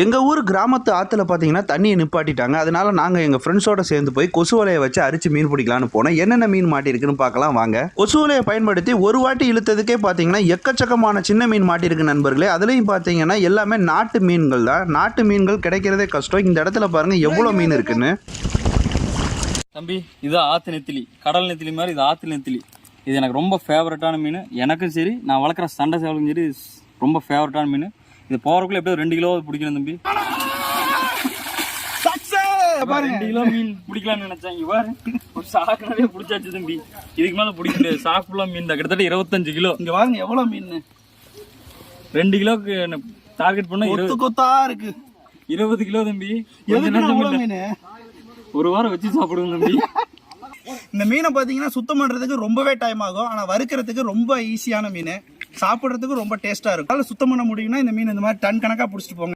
எங்க ஊர் கிராமத்து ஆத்துல பாத்தீங்கன்னா தண்ணியை நிப்பாட்டிட்டாங்க. அதனால நாங்க எங்க ஃப்ரெண்ட்ஸோட சேர்ந்து போய் கொசு வலையை வச்சு அரிச்சு மீன் பிடிக்கலான்னு போனோம். என்னென்ன மீன் மாட்டிருக்குன்னு பார்க்கலாம் வாங்க. கொசு வலையை பயன்படுத்தி ஒரு வாட்டி இழுத்ததுக்கே பாத்தீங்கன்னா எக்கச்சக்கமான சின்ன மீன் மாட்டிருக்கு நண்பர்களே. அதுலயும் பாத்தீங்கன்னா எல்லாமே நாட்டு மீன்கள் தான். நாட்டு மீன்கள் கிடைக்கிறதே கஷ்டம். இந்த இடத்துல பாருங்க எவ்வளவு மீன் இருக்குன்னு. தம்பி இது ஆத்து நெத்திலி, கடல் நெத்திலி மாதிரி இது ஆத்து நெத்திலி. இது எனக்கு ரொம்ப ஃபேவரட்டான மீன். எனக்கும் சரி, நான் வளர்க்குற சண்டை சேவலுக்கும் சரி ரொம்ப ஃபேவரட்டான மீன். இது போறதுக்குள்ள எப்படியோ 2 கிலோ பிடிக்கணும் தம்பி. 2 கிலோ மீன் பிடிக்கலாம்னு நினைச்சேன். இவ்வாறு ஒரு சாக்குனாவே பிடிச்சாச்சு தம்பி. இதுக்கு மேல பிடிக்க முடியாது. சாக்கு ஃபுல்லா மீன் தான், கிட்டத்தட்ட 25 கிலோ. இங்க வாங்க எவ்வளவு மீன். 2 கிலோக்கு டார்கெட் பண்ணா கொத்தா இருக்கு. 20 கிலோ தம்பி. மீன் ஒரு வாரம் வச்சு சாப்பிடுவோம் தம்பி. இந்த மீனை பாத்தீங்கன்னா சுத்தம் பண்றதுக்கு ரொம்பவே டைம் ஆகும். ஆனா வறுக்கிறதுக்கு ரொம்ப ஈஸியான மீன், சாப்பிடுறதுக்கு ரொம்ப டேஸ்டா இருக்கும். சுத்தம் பண்ண முடியும்னா இந்த மீன் இந்த மாதிரி டன் கணக்கா பிடிச்சிட்டு போங்க.